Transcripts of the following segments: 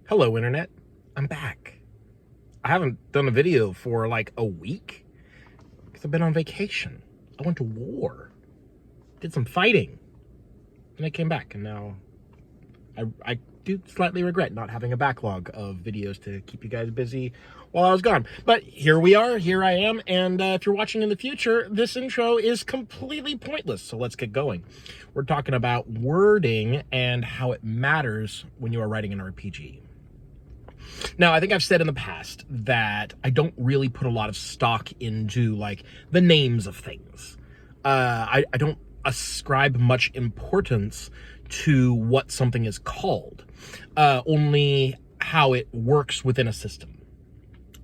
Hello, Internet. I'm back. I haven't done a video for like a week because I've been on vacation. I went to war, did some fighting, and I came back, and now I do slightly regret not having a backlog of videos to keep you guys busy while I was gone. But here we are, here I am, and if you're watching in the future, this intro is completely pointless, so let's get going. We're talking about wording and how it matters when you are writing an RPG. Now, I think I've said in the past that I don't really put a lot of stock into, like, the names of things. I don't ascribe much importance to what something is called, only how it works within a system.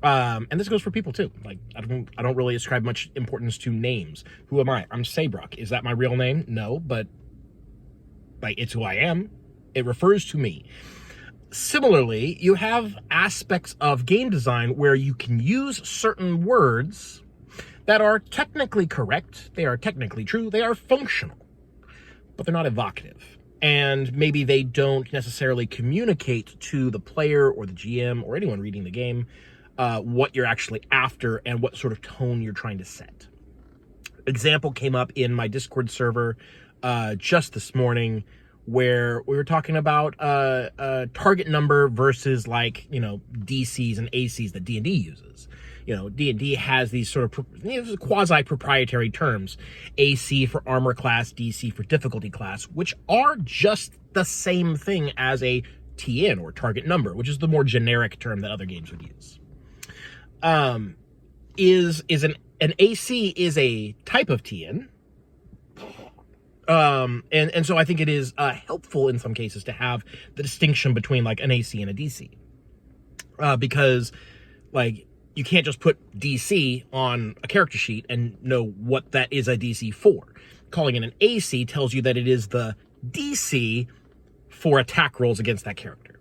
And this goes for people too. Like, I don't really ascribe much importance to names. Who am I? I'm Sabrok. Is that my real name? No, but like, it's who I am. It refers to me. Similarly, you have aspects of game design where you can use certain words that are technically correct, they are technically true, they are functional, but they're not evocative. And maybe they don't necessarily communicate to the player or the GM or anyone reading the game what you're actually after and what sort of tone you're trying to set. Example came up in my Discord server just this morning, where we were talking about target number versus, like, you know, DCs and ACs that D&D uses. You know, D&D has these sort of quasi-proprietary terms: AC for armor class, DC for difficulty class, which are just the same thing as a TN, or target number, which is the more generic term that other games would use. An AC is a type of TN. And so I think it is helpful in some cases to have the distinction between, like, an AC and a DC. Because, like, you can't just put DC on a character sheet and know what that is a DC for. Calling it an AC tells you that it is the DC for attack rolls against that character.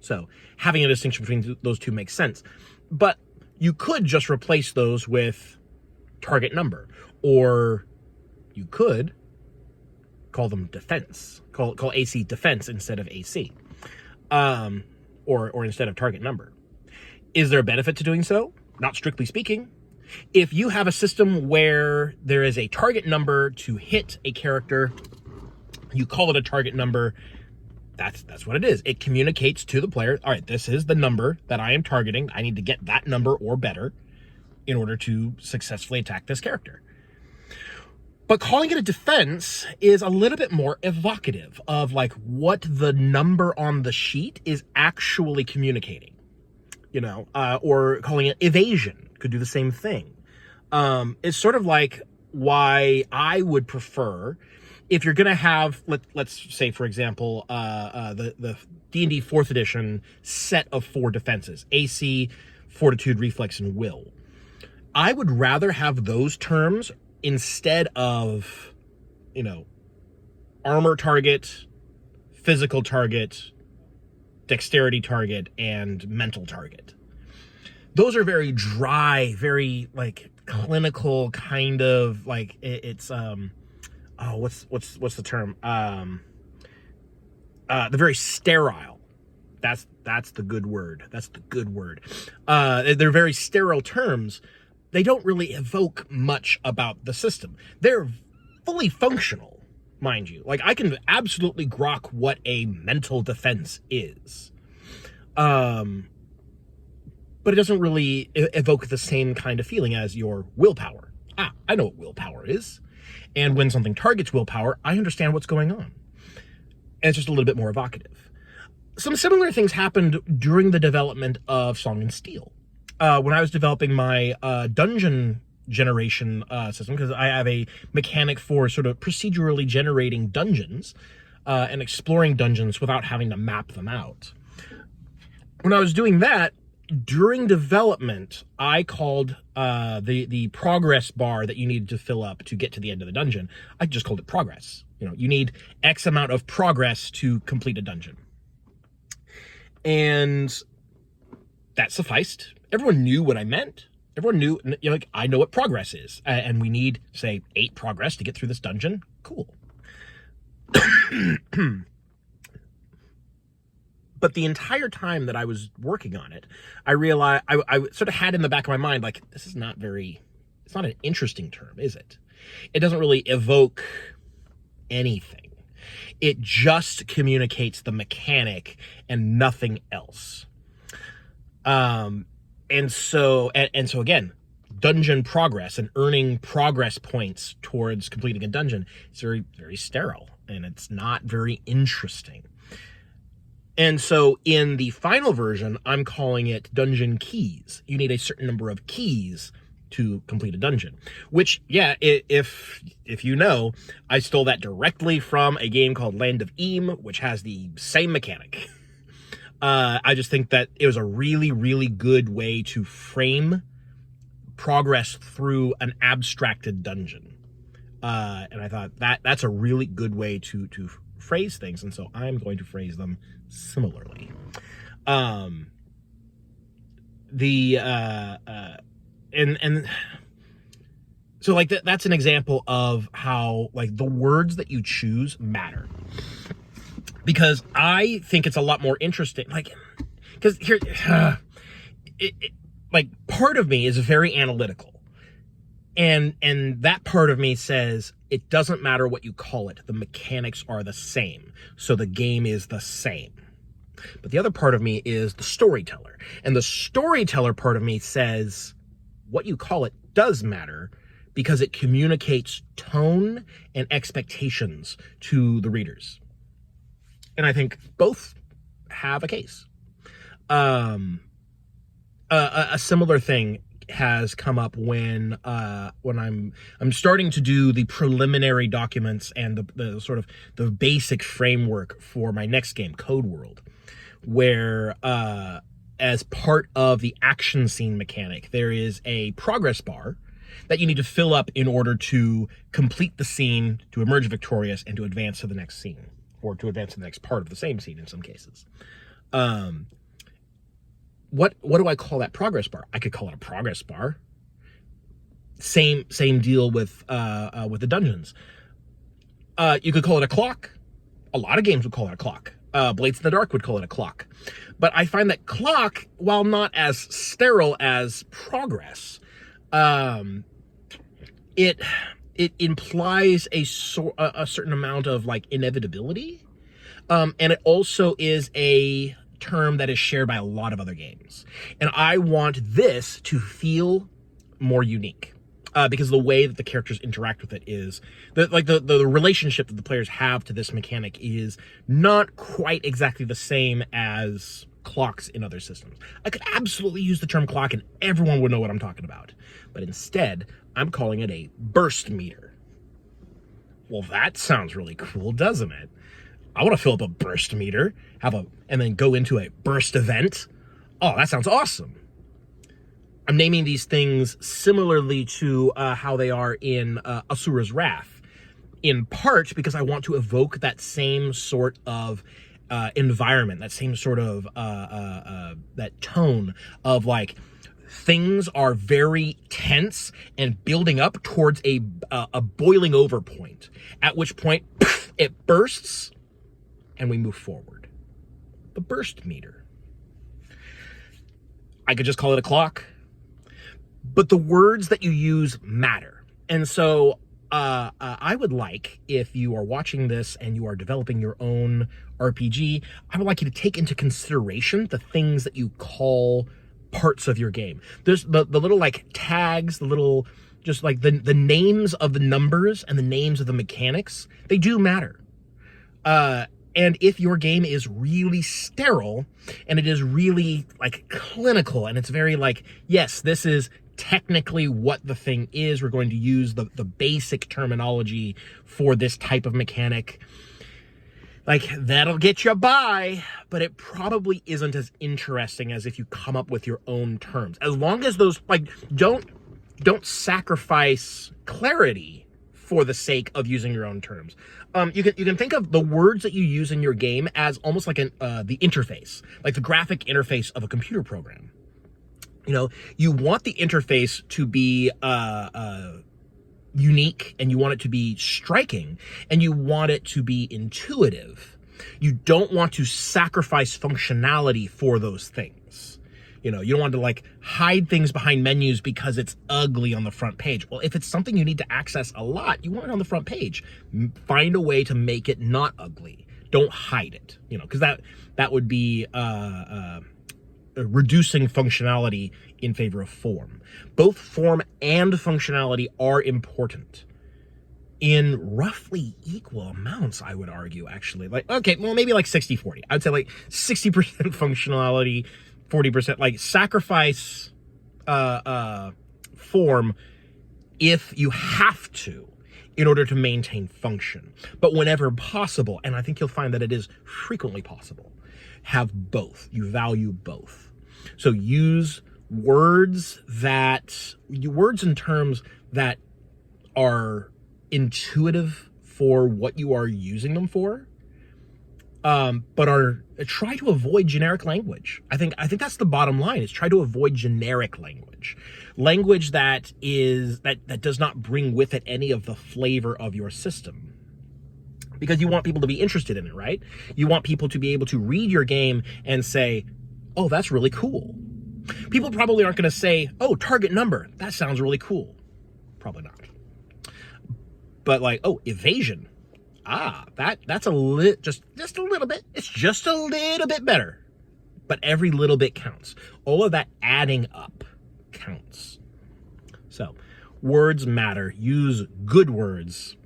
So having a distinction between those two makes sense. But you could just replace those with target number, or you could call them defense. Call AC defense instead of AC, or instead of target number. Is there a benefit to doing so? Not strictly speaking. If you have a system where there is a target number to hit a character, you call it a target number. That's what it is. It communicates to the player, all right, this is the number that I am targeting. I need to get that number or better in order to successfully attack this character. But calling it a defense is a little bit more evocative of, like, what the number on the sheet is actually communicating, you know, or calling it evasion could do the same thing. It's sort of like why I would prefer, if you're going to have, let's say, for example, the D&D 4th edition set of 4 defenses: AC, Fortitude, Reflex, and Will. I would rather have those terms instead of, you know, armor target, physical target, dexterity target, and mental target. Those are very dry, very, like, clinical, kind of, like, it's what's the term? The very sterile. That's the good word. That's the good word. They're very sterile terms. They don't really evoke much about the system. They're fully functional, mind you. Like, I can absolutely grok what a mental defense is. But it doesn't really evoke the same kind of feeling as your willpower. I know what willpower is. And when something targets willpower, I understand what's going on. And it's just a little bit more evocative. Some similar things happened during the development of Song and Steel. When I was developing my dungeon generation system, because I have a mechanic for sort of procedurally generating dungeons and exploring dungeons without having to map them out. When I was doing that, during development, I called the progress bar that you needed to fill up to get to the end of the dungeon, I just called it progress. You know, you need X amount of progress to complete a dungeon. And that sufficed. Everyone knew what I meant. Everyone knew, you know, like, I know what progress is. And we need, say, 8 progress to get through this dungeon. Cool. But the entire time that I was working on it, I realized I sort of had in the back of my mind, like, this is not very, it's not an interesting term, is it? It doesn't really evoke anything. It just communicates the mechanic and nothing else. And so again, dungeon progress and earning progress points towards completing a dungeon is very, very sterile, and it's not very interesting. And so in the final version, I'm calling it dungeon keys. You need a certain number of keys to complete a dungeon, which, yeah, if you know, I stole that directly from a game called Land of Eam, which has the same mechanic. I just think that it was a really, really good way to frame progress through an abstracted dungeon. And I thought that's a really good way to phrase things, and so I'm going to phrase them similarly. So like that's an example of how like the words that you choose matter, because I think it's a lot more interesting. Like, because here, like part of me is very analytical, and that part of me says it doesn't matter what you call it, the mechanics are the same, so the game is the same. But the other part of me is the storyteller, and the storyteller part of me says what you call it does matter, because it communicates tone and expectations to the readers. And I think both have a case. A similar thing has come up when I'm starting to do the preliminary documents and the sort of the basic framework for my next game, Code World, where as part of the action scene mechanic, there is a progress bar that you need to fill up in order to complete the scene, to emerge victorious, and to advance to the next scene, or to advance to the next part of the same scene in some cases. What do I call that progress bar? I could call it a progress bar. Same deal with the dungeons. You could call it a clock. A lot of games would call it a clock. Blades in the Dark would call it a clock. But I find that clock, while not as sterile as progress, it implies a certain amount of like inevitability, and it also is a term that is shared by a lot of other games, and I want this to feel more unique, because the way that the characters interact with it is the relationship that the players have to this mechanic is not quite exactly the same as clocks in other systems. I could absolutely use the term clock and everyone would know what I'm talking about, but instead I'm calling it a burst meter. Well, that sounds really cool, doesn't it? I want to fill up a burst meter, and then go into a burst event. Oh, that sounds awesome. I'm naming these things similarly to how they are in Asura's Wrath, in part because I want to evoke that same sort of environment, that same sort of that tone of like things are very tense and building up towards a boiling over point, at which point it bursts and we move forward. The burst meter. I could just call it a clock, but the words that you use matter. And so I would like, if you are watching this and you are developing your own RPG, I would like you to take into consideration the things that you call parts of your game. There's the little like tags, the little just like the names of the numbers and the names of the mechanics, they do matter. And if your game is really sterile and it is really like clinical and it's very like, yes, this is technically what the thing is, we're going to use the basic terminology for this type of mechanic, like that'll get you by, but it probably isn't as interesting as if you come up with your own terms. As long as those, like, don't sacrifice clarity for the sake of using your own terms. You can think of the words that you use in your game as almost like the interface, like the graphic interface of a computer program. You know, you want the interface to be unique, and you want it to be striking, and you want it to be intuitive. You don't want to sacrifice functionality for those things. You know, you don't want to like hide things behind menus because it's ugly on the front page. Well, if it's something you need to access a lot, you want it on the front page. Find a way to make it not ugly. Don't hide it, you know, because that would be reducing functionality in favor of form. Both form and functionality are important in roughly equal amounts, I would argue, actually. Like, okay, well, maybe like 60-40. I would say like 60% functionality, 40%, like sacrifice form if you have to in order to maintain function. But whenever possible, and I think you'll find that it is frequently possible, have both. You value both. So use words and terms that are intuitive for what you are using them for, but try to avoid generic language. I think that's the bottom line, is try to avoid generic language that does not bring with it any of the flavor of your system. Because you want people to be interested in it, right? You want people to be able to read your game and say, oh, that's really cool. People probably aren't going to say, oh, target number, that sounds really cool. Probably not. But like, oh, evasion. That's just a little bit. It's just a little bit better. But every little bit counts. All of that adding up counts. So, words matter. Use good words.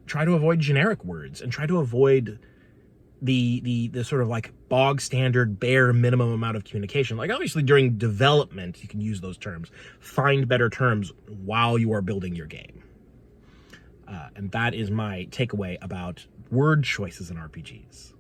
Try to avoid generic words, and try to avoid the sort of like bog standard bare minimum amount of communication. Like, obviously during development you can use those terms. Find better terms while you are building your game. And that is my takeaway about word choices in RPGs.